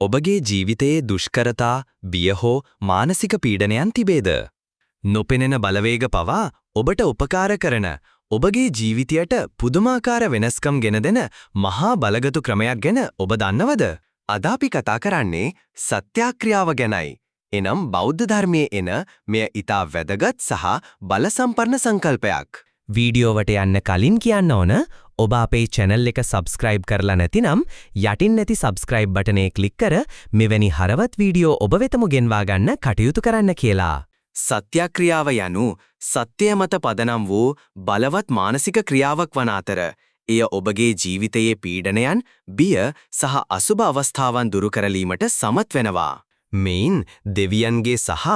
ඔබගේ ජීවිතයේ දුෂ්කරතා, බිය හෝ මානසික පීඩනයන් තිබේද? නොපෙනෙන බලවේග පවා ඔබට උපකාර කරන ඔබගේ ජීවිතයට පුදුමාකාර වෙනස්කම් ගෙන දෙන මහා බලගතු ක්‍රමයක් ගැන ඔබ දන්නවද? අද අපි කතා කරන්නේ සත්‍යාක්‍රියාව ගැනයි. එනම් බෞද්ධ ධර්මයේ එන මෙය ඊටා වැදගත් සහ බලසම්පන්න සංකල්පයක්. වීඩියෝවට යන්න කලින් කියන්න ඕන ඔබ අපේ channel එක subscribe කරලා නැතිනම් යටින් නැති subscribe බටනේ ක්ලික් කර මෙවැනි හරවත් වීඩියෝ ඔබ වෙතම ගෙන්වා ගන්න කටයුතු කරන්න කියලා. සත්‍යාක්‍රියාව යනු සත්‍ය මත පදනම් වූ බලවත් මානසික ක්‍රියාවක් වන අතර එය ඔබගේ ජීවිතයේ පීඩනයන්, බිය සහ අසුබ අවස්ථාවන් දුරු කරලීමට සමත් වෙනවා. මේන් දෙවියන්ගේ සහ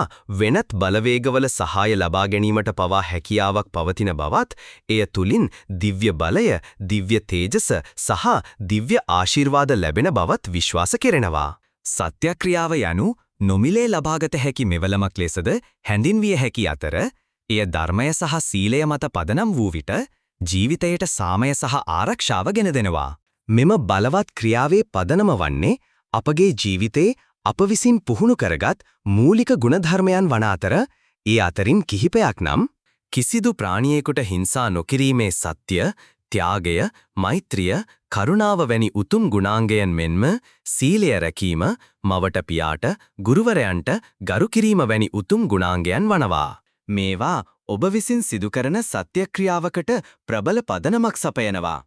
වෙනත් බලවේගවල සහාය ලබා ගැනීමට පවා හැකියාවක් පවතින බවත්, එය තුලින් දිව්‍ය බලය, දිව්‍ය තේජස සහ දිව්‍ය ආශිර්වාද ලැබෙන බවත් විශ්වාස කෙරෙනවා. සත්‍යක්‍රියාව යනු නොමිලේ ලබාගත හැකි මෙවලමක් ලෙසද හැඳින්විය හැකි අතර, එය ධර්මය සහ සීලය මත පදනම් වූ විට ජීවිතයට සාමය සහ ආරක්ෂාව ගෙන දෙනවා. මෙම බලවත් ක්‍රියාවේ පදනම වන්නේ අපගේ ජීවිතේ අප විසින් පුහුණු කරගත් මූලික ගුණධර්මයන් වන අතර, ඒ අතරින් කිහිපයක් නම් කිසිදු ප්‍රාණියෙකුට හිංසා නොකිරීමේ සත්‍ය, ත්‍යාගය, මෛත්‍රිය, කරුණාව වැනි උතුම් ගුණාංගයන් මෙන්ම සීලය රැකීම, මවට පියාට, ගුරුවරයන්ට ගරු කිරීම වැනි උතුම් ගුණාංගයන් වනවා. මේවා ඔබ විසින් සිදු කරන සත්‍යක්‍රියාවකට ප්‍රබල පදනමක් සපයනවා.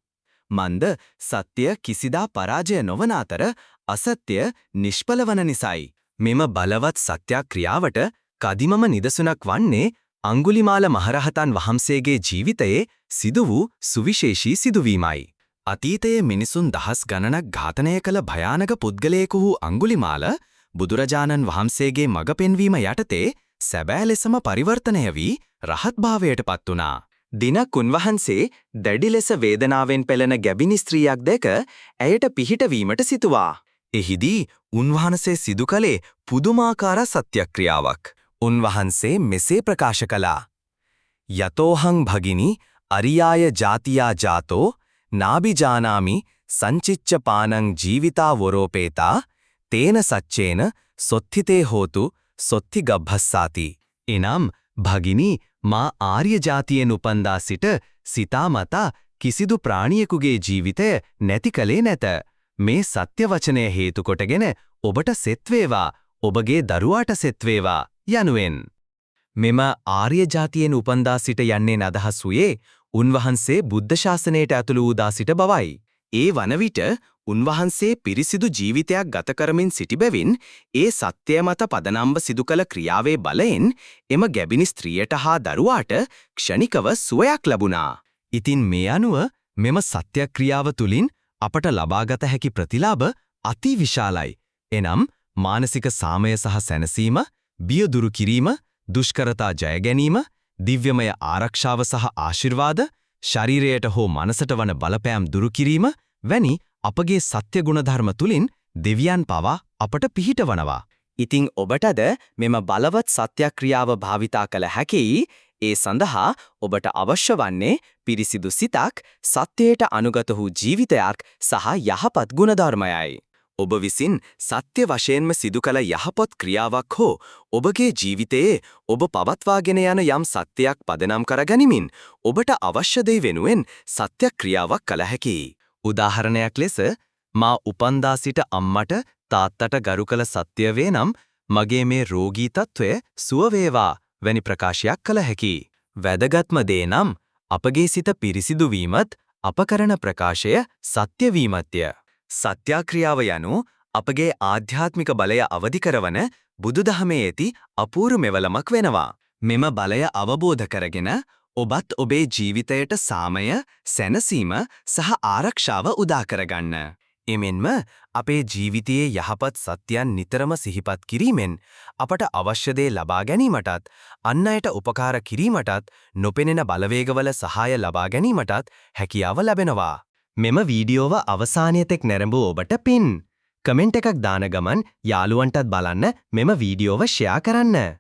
මන්ද සත්‍ය කිසිදා පරාජය නොවන අතර අසත්‍ය නිෂ්ඵල වන නිසයි. මෙම බලවත් සත්‍යක්‍රියාවට කදිමම නිදසුනක් වන්නේ අංගුලිමාල මහරහතන් වහන්සේගේ ජීවිතයේ සිදු වූ සුවිශේෂී සිදුවීමයි. අතීතයේ මිනිසුන් දහස් ගණනක් ඝාතනය කළ භයානක පුද්ගලයෙකු වූ අංගුලිමාල බුදුරජාණන් වහන්සේගේ මඟ පෙන්වීම යටතේ සැබෑ ලෙසම පරිවර්තනය වී රහත් භාවයට පත් වුණා. දිනක් උන්වහන්සේ දැඩි ලෙස වේදනාවෙන් පෙළෙන ගැබිනි ස්ත්‍රියක් දැක ඇයට පිහිට වීමට සිතුවා. එහිදී උන්වහන්සේ සිදු කළේ පුදුමාකාර සත්‍යක්‍රියාවක්. උන්වහන්සේ මෙසේ ප්‍රකාශ කළා. යතෝහං භගිනි අරියාය ජාතියා ජාතෝ නාබිජානාමි සංචිච්ච පානං ජීවිතා වරෝපේතා තේන සච්චේන සොත්ථිතේ හෝතු සොත්ථි ගබ්බස්සාති. එනම් භගිනි, මා ආර්ය ජාතියෙන් උපන්දා සිට සිතා මතා කිසිදු ප්‍රාණියෙකුගේ ජීවිතය නැති කලේ නැත. මේ සත්‍ය වචනය හේතු කොටගෙන ඔබට සෙත් වේවා, ඔබගේ දරුවාට සෙත් වේවා යනුවෙන්. මෙම ආර්ය ජාතියෙන් උපන්දා සිට යන්නේ අදහස් වූයේ උන්වහන්සේ බුද්ධ ශාසනයට ඇතුළු වූ දා සිට බවයි. ඒ වන විට උන්වහන්සේ පිරිසිදු ජීවිතයක් ගත කරමින් සිටි බැවින් ඒ සත්‍ය මත පදනම්ව සිදු කළ ක්‍රියාවේ බලයෙන් එම ගැබිනි ස්ත්‍රියට හා දරුවාට ක්ෂණිකව සුවයක් ලැබුණා. ඉතින් මේ අනුව මෙම සත්‍යක්‍රියාව තුලින් අපට ලබාගත හැකි ප්‍රතිලාභ අති විශාලයි. එනම් මානසික සාමය සහ සැනසීම, බිය දුරු කිරීම, දුෂ්කරතා ජය ගැනීම, දිව්‍යමය ආරක්ෂාව සහ ආශිර්වාද, ශරීරයට හෝ මනසට වන බලපෑම් දුරු කිරීම වැනි අපගේ සත්‍ය ගුණධර්ම තුලින් දෙවියන් පවා අපට පිහිටවනවා. ඉතින් ඔබටද මෙම බලවත් සත්‍යක්‍රියාව භාවිතා කළ හැකියි. ඒ සඳහා ඔබට අවශ්‍ය වන්නේ පිරිසිදු සිතක්, සත්‍යයට අනුගත වූ ජීවිතයක් සහ යහපත් ගුණධර්මයයි. ඔබ විසින් සත්‍ය වශයෙන්ම සිදු කළ යහපත් ක්‍රියාවක් හෝ ඔබගේ ජීවිතයේ ඔබ පවත්වාගෙන යන යම් සත්‍යයක් පදනම් කරගනිමින් ඔබට අවශ්‍ය දේ වෙනුවෙන් සත්‍යක්‍රියාවක් කළ හැකියි. උදාහරණයක් ලෙස, මා උපන්දා සිට අම්මට තාත්තට ගරු කළ සත්‍ය වේ නම් මගේ මේ රෝගී තත්ත්වය සුව වේවා වැනි ප්‍රකාශයක් කළ හැකියි. වැදගත්ම දේ නම් අපගේ සිත පිරිසිදු වීමත් අප කරන ප්‍රකාශය සත්‍ය වීමත්ය. සත්‍යක්‍රියාව යනු අපගේ ආධ්‍යාත්මික බලය අවදි කරවන බුදුදහමේ ඇති අපූර්ව මෙවලමක් වෙනවා. මෙම බලය අවබෝධ කරගෙන ඔබත් ඔබේ ජීවිතයට සාමය, සැනසීම සහ ආරක්ෂාව උදා කරගන්න. එමෙන්ම අපේ ජීවිතයේ යහපත් සත්‍යයන් නිතරම සිහිපත් කිරීමෙන් අපට අවශ්‍ය දේ ලබා ගැනීමටත්, අන් අයට උපකාර කිරීමටත්, නොපෙනෙන බලවේගවල සහාය ලබා ගැනීමටත් හැකියාව ලැබෙනවා. මෙම වීඩියෝව අවසානයේ තෙක් නැරඹු ඔබට පින්. කමෙන්ට් එකක් දාන ගමන් යාළුවන්ටත් බලන්න මෙම වීඩියෝව ෂෙයා කරන්න.